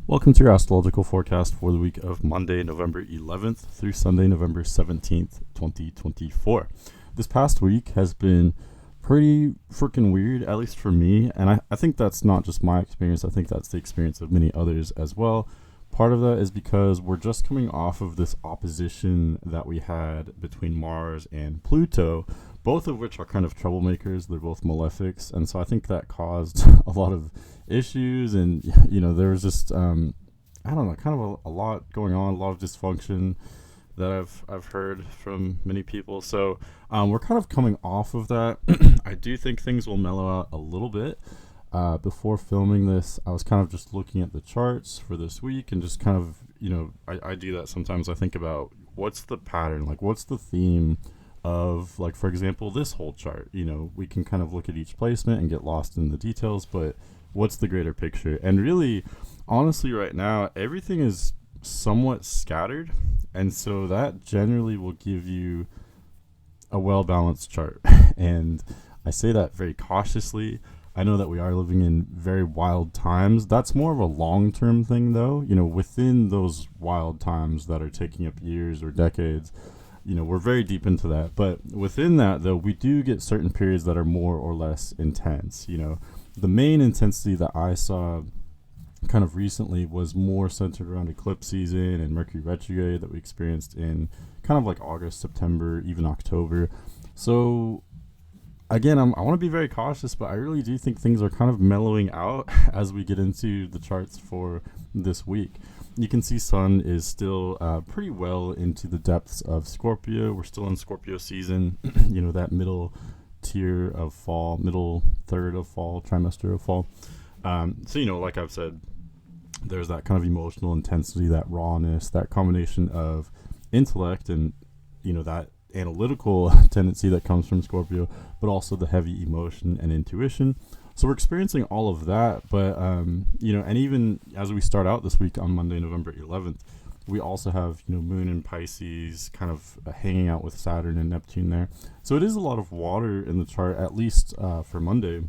Welcome to your astrological forecast for the week of Monday, November 11th through Sunday, November 17th, 2024. This past week has been pretty freaking weird, at least for me. And I think that's not just my experience. I think that's the experience of many others as well. Part of that is because we're just coming off of this opposition that we had between Mars and Pluto, both of which are kind of troublemakers. They're both malefics. And so I think that caused a lot of issues, and there was just I don't know, kind of a lot going on, a lot of dysfunction that I've heard from many people. So we're kind of coming off of that. I do think things will mellow out a little bit. Before filming this, I was kind of just looking at the charts for this week and just kind of, I do that sometimes. I think about what's the pattern, like what's the theme of, like, for example, this whole chart. We can kind of look at each placement and get lost in the details, but what's the greater picture? And really, honestly, right now, everything is somewhat scattered. And so that generally will give you a well-balanced chart. And I say that very cautiously. I know that we are living in very wild times. That's more of a long-term thing, though. Within those wild times that are taking up years or decades, we're very deep into that. But within that, though, we do get certain periods that are more or less intense. The main intensity that I saw kind of recently was more centered around eclipse season and Mercury retrograde that we experienced in kind of like August, September, even October. So again, I want to be very cautious, but I really do think things are kind of mellowing out as we get into the charts for this week. You can see Sun is still pretty well into the depths of Scorpio. We're still in Scorpio season, that middle tier of fall, middle third of fall, trimester of fall. So like I've said, there's that kind of emotional intensity, that rawness, that combination of intellect and that analytical tendency that comes from Scorpio, but also the heavy emotion and intuition. So we're experiencing all of that, but and even as we start out this week on Monday, November 11th, we also have Moon in Pisces kind of hanging out with Saturn and Neptune there. So it is a lot of water in the chart, at least for Monday,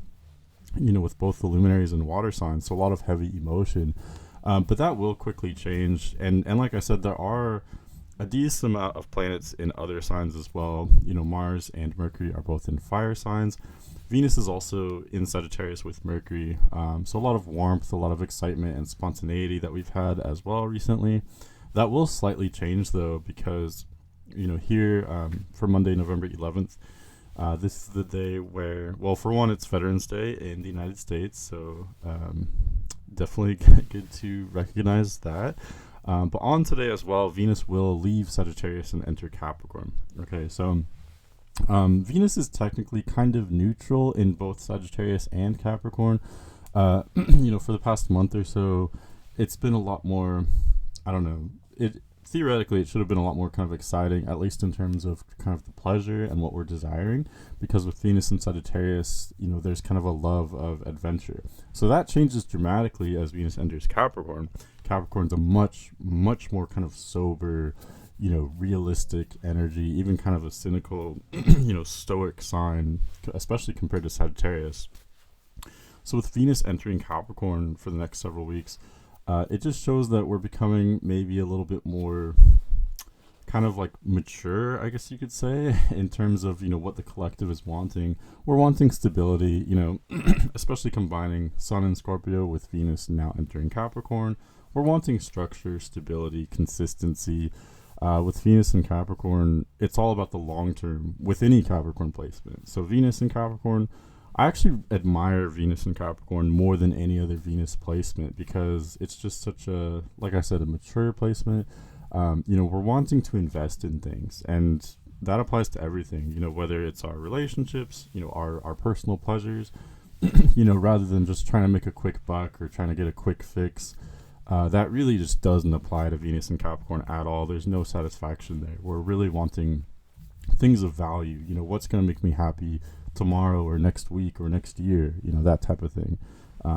with both the luminaries and water signs. So a lot of heavy emotion, but that will quickly change. And like I said, there are a decent amount of planets in other signs as well. Mars and Mercury are both in fire signs. Venus is also in Sagittarius with Mercury. So a lot of warmth, a lot of excitement and spontaneity that we've had as well recently. That will slightly change, though, because, here for Monday, November 11th, this is the day where, well, for one, it's Veterans Day in the United States. So definitely good to recognize that. But on today as well, Venus will leave Sagittarius and enter Capricorn. Okay, so Venus is technically kind of neutral in both Sagittarius and Capricorn. For the past month or so, it's been a lot more, I don't know, theoretically it should have been a lot more kind of exciting, at least in terms of kind of the pleasure and what we're desiring, because with Venus and Sagittarius, there's kind of a love of adventure. So that changes dramatically as Venus enters Capricorn. Capricorn's a much, much more kind of sober, realistic energy, even kind of a cynical, stoic sign, especially compared to Sagittarius. So with Venus entering Capricorn for the next several weeks, it just shows that we're becoming maybe a little bit more kind of like mature, I guess you could say, in terms of, what the collective is wanting. We're wanting stability, especially combining Sun and Scorpio with Venus now entering Capricorn. We're wanting structure, stability, consistency. With Venus and Capricorn, it's all about the long term with any Capricorn placement. So Venus and Capricorn, I actually admire Venus and Capricorn more than any other Venus placement, because it's just such a, like I said, a mature placement. We're wanting to invest in things, and that applies to everything, whether it's our relationships, our personal pleasures, rather than just trying to make a quick buck or trying to get a quick fix. That really just doesn't apply to Venus and Capricorn at all. There's no satisfaction there. We're really wanting things of value, what's going to make me happy tomorrow or next week or next year, that type of thing.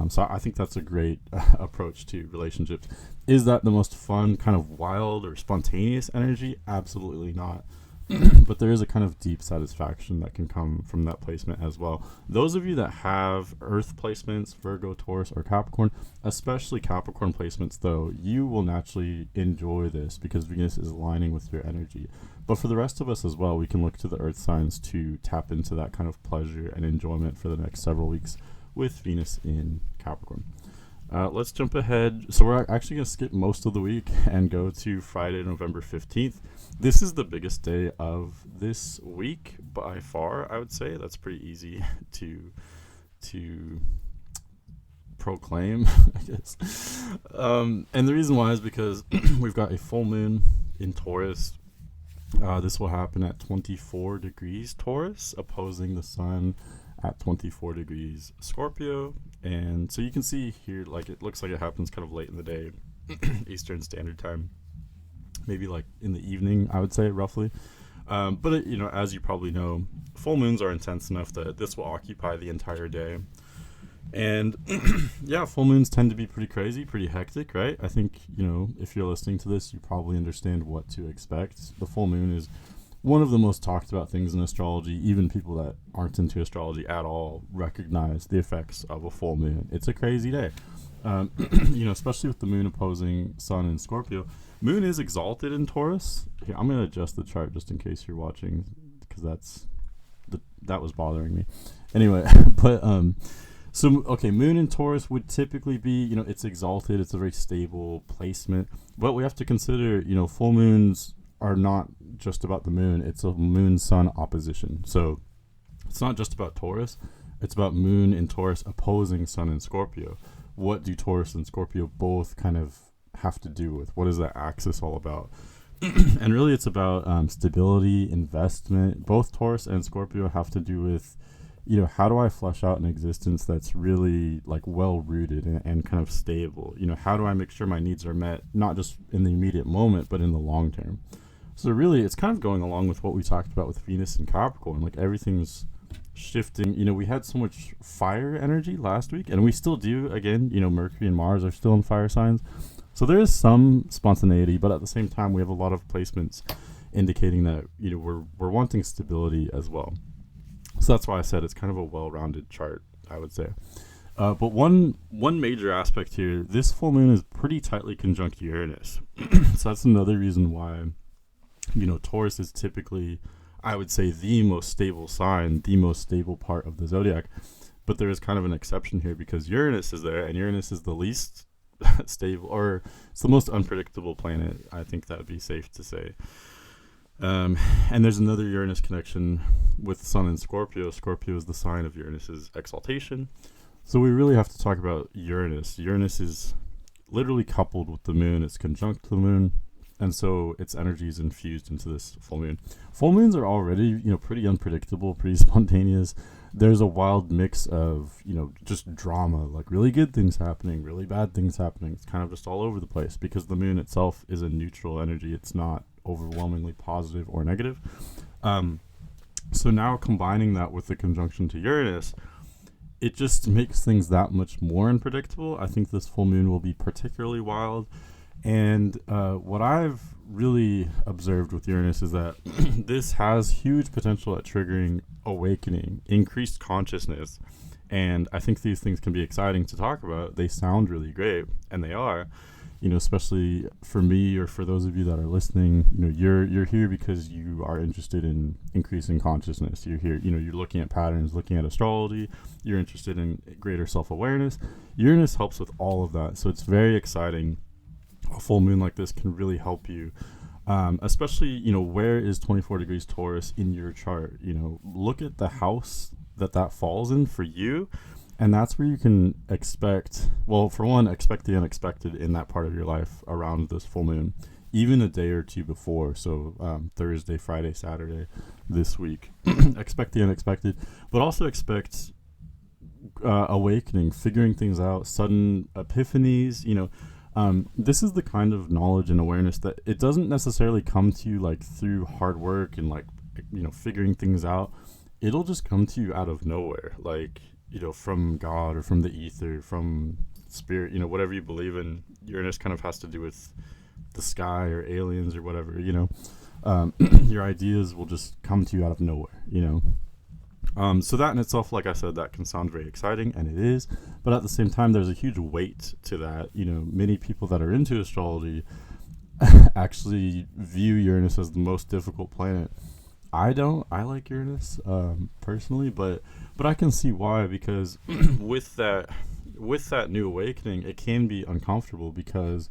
So I think that's a great approach to relationships. Is that the most fun, kind of wild or spontaneous energy? Absolutely not. but there is a kind of deep satisfaction that can come from that placement as well. Those of you that have Earth placements, Virgo, Taurus, or Capricorn, especially Capricorn placements, though, you will naturally enjoy this because Venus is aligning with your energy. But for the rest of us as well, we can look to the Earth signs to tap into that kind of pleasure and enjoyment for the next several weeks with Venus in Capricorn. Let's jump ahead. So we're actually going to skip most of the week and go to Friday, November 15th. This is the biggest day of this week by far, I would say. That's pretty easy to proclaim, I guess. And the reason why is because we've got a full moon in Taurus. This will happen at 24 degrees Taurus, opposing the sun at 24 degrees Scorpio. And so you can see here, like, it looks like it happens kind of late in the day, Eastern Standard Time, maybe like in the evening, I would say, roughly. But it, as you probably know, full moons are intense enough that this will occupy the entire day. And yeah, full moons tend to be pretty crazy, pretty hectic, right? I think, if you're listening to this, you probably understand what to expect. The full moon is one of the most talked about things in astrology. Even people that aren't into astrology at all recognize the effects of a full moon. It's a crazy day, especially with the moon opposing sun in Scorpio. Moon is exalted in Taurus. Here, I'm going to adjust the chart just in case you're watching, because that was bothering me. Anyway, but moon in Taurus would typically be, it's exalted. It's a very stable placement. But we have to consider, full moons are not just about the moon. It's a moon-sun opposition. So it's not just about Taurus. It's about moon in Taurus opposing sun in Scorpio. What do Taurus and Scorpio both kind of have to do with? What is that axis all about? And really it's about stability, investment. Both Taurus and Scorpio have to do with, how do I flesh out an existence that's really like well-rooted and kind of stable? How do I make sure my needs are met, not just in the immediate moment, but in the long term? So really, it's kind of going along with what we talked about with Venus and Capricorn. Like, everything's shifting. We had so much fire energy last week, and we still do. Again, Mercury and Mars are still in fire signs. So there is some spontaneity, but at the same time, we have a lot of placements indicating that, we're wanting stability as well. So that's why I said it's kind of a well-rounded chart, I would say. But one major aspect here, this full moon is pretty tightly conjunct Uranus. So that's another reason why Taurus is typically, I would say, the most stable sign, the most stable part of the zodiac. But there is kind of an exception here because Uranus is there, and Uranus is the least stable, or it's the most unpredictable planet. I think that would be safe to say. And there's another Uranus connection with Sun and Scorpio. Scorpio is the sign of Uranus's exaltation. So we really have to talk about Uranus. Uranus is literally coupled with the moon. It's conjunct the moon. And so its energy is infused into this full moon. Full moons are already, pretty unpredictable, pretty spontaneous. There's a wild mix of, just drama, like really good things happening, really bad things happening. It's kind of just all over the place because the moon itself is a neutral energy. It's not overwhelmingly positive or negative. So now combining that with the conjunction to Uranus, it just makes things that much more unpredictable. I think this full moon will be particularly wild. And what I've really observed with Uranus is that this has huge potential at triggering awakening, increased consciousness. And I think these things can be exciting to talk about. They sound really great, and they are, especially for me or for those of you that are listening. You're here because you are interested in increasing consciousness. You're here, you're looking at patterns, looking at astrology. You're interested in greater self-awareness. Uranus helps with all of that. So it's very exciting. A full moon like this can really help you, especially, where is 24 degrees Taurus in your chart? Look at the house that falls in for you, and that's where you can expect the unexpected in that part of your life around this full moon, even a day or two before. So Thursday, Friday, Saturday this week. Expect the unexpected, but also expect awakening, figuring things out, sudden epiphanies. This is the kind of knowledge and awareness that it doesn't necessarily come to you like through hard work and like, figuring things out. It'll just come to you out of nowhere, like, from God or from the ether, from spirit, whatever you believe in. Uranus kind of has to do with the sky or aliens or whatever, Your ideas will just come to you out of nowhere, you know. So that in itself, like I said, that can sound very exciting, and it is. But at the same time, there's a huge weight to that. You know, many people that are into astrology actually view Uranus as the most difficult planet. I don't. I like Uranus personally, but I can see why, because with that new awakening, it can be uncomfortable, because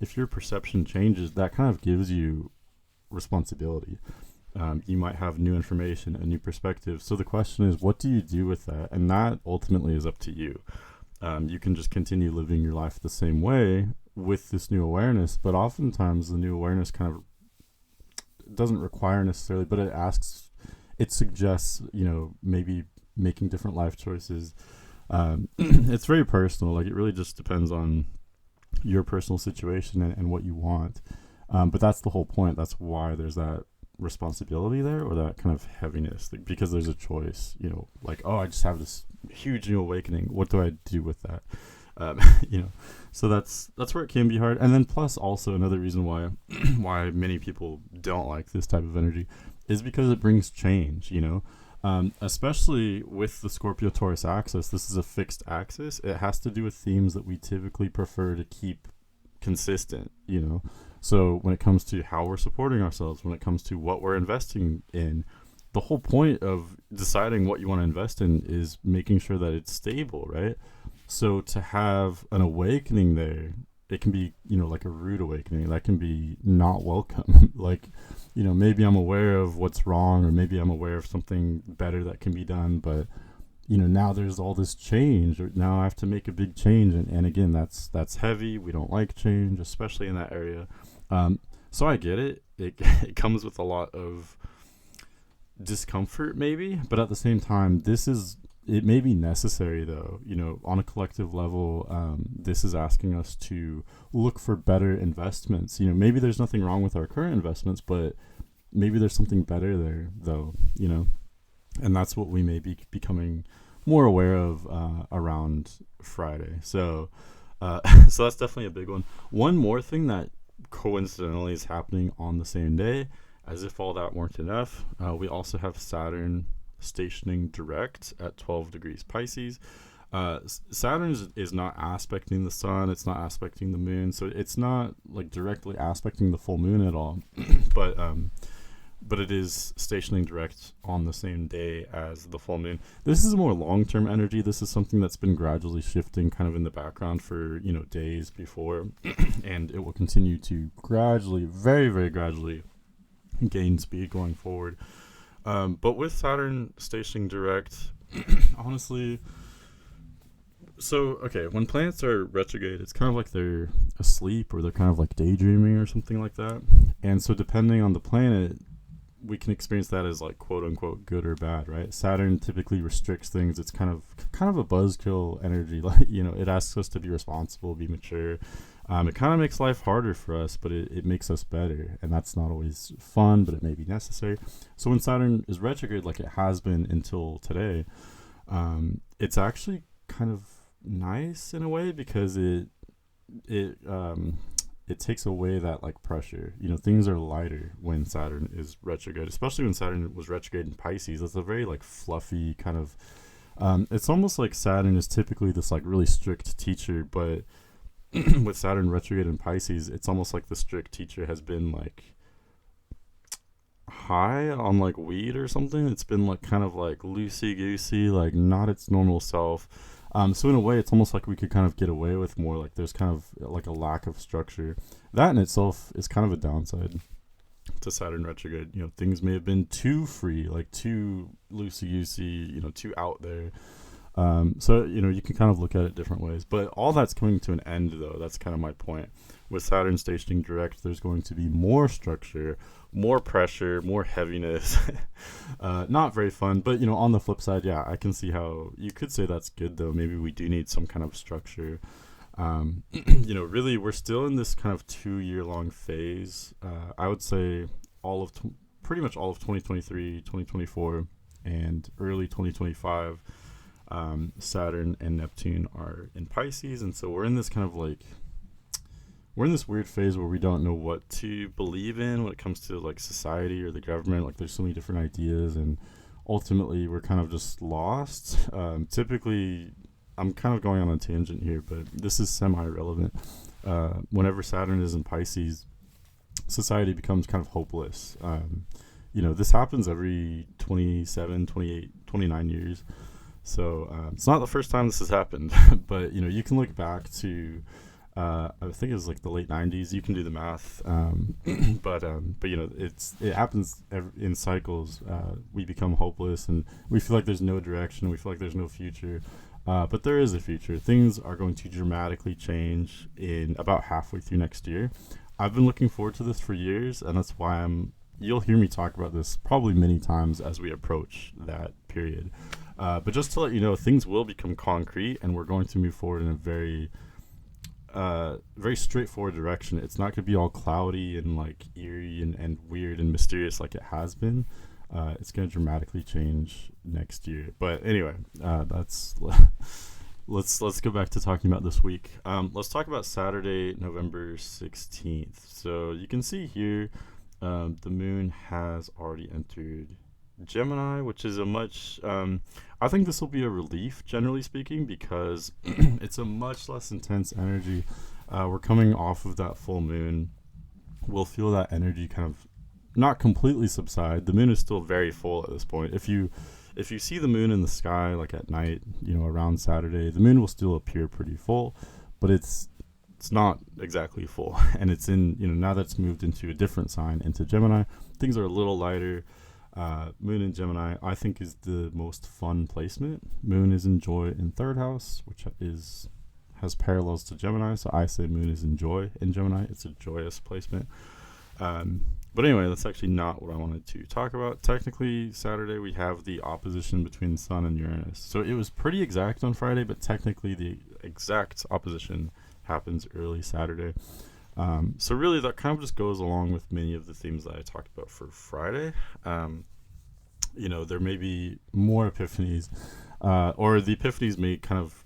if your perception changes, that kind of gives you responsibility. You might have new information, a new perspective. So the question is, what do you do with that? And that ultimately is up to you. You can just continue living your life the same way with this new awareness, but oftentimes the new awareness kind of doesn't require necessarily, but it suggests, you know, maybe making different life choices. It's very personal. Like, it really just depends on your personal situation and what you want. But that's the whole point. That's why there's that responsibility there, or that kind of heaviness, like, because there's a choice, you know, like, oh, I just have this huge new awakening. What do I do with that? You know, so that's where it can be hard. And then plus also another reason why why many people don't like this type of energy is because it brings change, you know. Especially with the Scorpio Taurus axis. This is a fixed axis. It has to do with themes that we typically prefer to keep consistent, you know. So when it comes to how we're supporting ourselves, when it comes to what we're investing in, the whole point of deciding what you want to invest in is making sure that it's stable, right? So to have an awakening there, it can be, you know, like a rude awakening. That can be not welcome. Like, you know, maybe I'm aware of what's wrong, or maybe I'm aware of something better that can be done, but, you know, now there's all this change, or now I have to make a big change. And again, that's heavy. We don't like change, especially in that area. So I get it. It comes with a lot of discomfort, maybe, but at the same time, it may be necessary, though. You know, on a collective level, this is asking us to look for better investments. You know, maybe there's nothing wrong with our current investments, but maybe there's something better there, though, you know. And that's what we may be becoming more aware of around Friday. So so that's definitely a big one. One more thing that coincidentally is happening on the same day, as if all that weren't enough, we also have Saturn stationing direct at 12 degrees Pisces. Saturn is not aspecting the sun, it's not aspecting the moon, so it's not like directly aspecting the full moon at all. but it is stationing direct on the same day as the full moon. This is a more long-term energy. This is something that's been gradually shifting kind of in the background for, you know, days before, and it will continue to gradually, very, very gradually gain speed going forward. But with Saturn stationing direct, honestly, so, okay, when planets are retrograde, it's kind of like they're asleep, or they're kind of like daydreaming or something like that. And so depending on the planet, we can experience that as like quote unquote good or bad, right? Saturn typically restricts things. It's kind of a buzzkill energy. Like, you know, it asks us to be responsible, be mature. It kind of makes life harder for us, but it makes us better, and that's not always fun, but it may be necessary. So when Saturn is retrograde, like it has been until today, it's actually kind of nice in a way, because it takes away that like pressure. You know, things are lighter when Saturn is retrograde, especially when Saturn was retrograde in Pisces. It's a very like fluffy kind of, it's almost like Saturn is typically this like really strict teacher, but with Saturn retrograde in Pisces, it's almost like the strict teacher has been like high on like weed or something. It's been like kind of like loosey goosey, like not its normal self. So in a way, it's almost like we could kind of get away with more. Like there's kind of like a lack of structure. That in itself is kind of a downside to Saturn retrograde. You know, things may have been too free, like too loosey goosey, you know, too out there. So, you know, you can kind of look at it different ways, but all that's coming to an end, though. That's kind of my point. With Saturn stationing direct, there's going to be more structure, more pressure, more heaviness. Not very fun, but, you know, on the flip side, yeah, I can see how you could say that's good, though. Maybe we do need some kind of structure. You know, really, we're still in this kind of 2-year-long phase. I would say pretty much all of 2023, 2024, and early 2025. Saturn and Neptune are in Pisces, and so we're in this kind of like we're in this weird phase where we don't know what to believe in when it comes to like society or the government. Like there's so many different ideas, and ultimately we're kind of just lost. Typically, I'm kind of going on a tangent here, but this is semi-relevant. Whenever Saturn is in Pisces, society becomes kind of hopeless. This happens every 27, 28, 29 years. So it's not the first time this has happened, but you can look back to I think it was like the late '90s. You can do the math, but it happens in cycles. We become hopeless, and we feel like there's no direction. We feel like there's no future, but there is a future. Things are going to dramatically change in about halfway through next year. I've been looking forward to this for years, and that's why you'll hear me talk about this probably many times as we approach that period. But just to let you know, things will become concrete, and we're going to move forward in a very straightforward direction. It's not going to be all cloudy and like eerie and weird and mysterious like it has been. It's going to dramatically change next year. But anyway, that's let's go back to talking about this week. Let's talk about Saturday, November 16th. So you can see here, the moon has already entered Gemini, which is a much I think this will be a relief, generally speaking, because it's a much less intense energy. We're coming off of that full moon. We'll feel that energy kind of not completely subside. The moon is still very full at this point. If you see the moon in the sky like at night, around Saturday, the moon will still appear pretty full, but it's not exactly full. And it's in, now that it's moved into a different sign, into Gemini, things are a little lighter. Moon in Gemini, I think, is the most fun placement. Moon is in Joy in third house, which has parallels to Gemini. So I say Moon is in Joy in Gemini. It's a joyous placement. But anyway, that's actually not what I wanted to talk about. Technically, Saturday we have the opposition between Sun and Uranus. So it was pretty exact on Friday, but technically the exact opposition happens early Saturday. So really that kind of just goes along with many of the themes that I talked about for Friday. There may be more epiphanies, or the epiphanies may kind of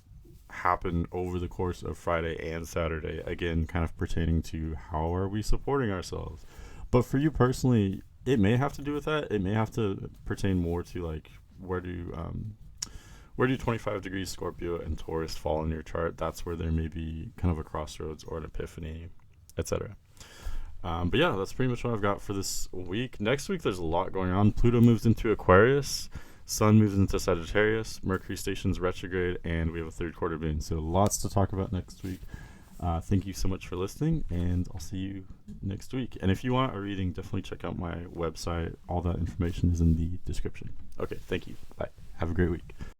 happen over the course of Friday and Saturday, again, kind of pertaining to how are we supporting ourselves. But for you personally, it may have to do with that. It may have to pertain more to like where do 25 degrees Scorpio and Taurus fall in your chart. That's where there may be kind of a crossroads or an epiphany, etc. But yeah, that's pretty much what I've got for this week. Next week, there's a lot going on. Pluto moves into Aquarius. Sun moves into Sagittarius. Mercury stations retrograde. And we have a third quarter moon. So lots to talk about next week. Thank you so much for listening. And I'll see you next week. And if you want a reading, definitely check out my website. All that information is in the description. Okay, thank you. Bye. Have a great week.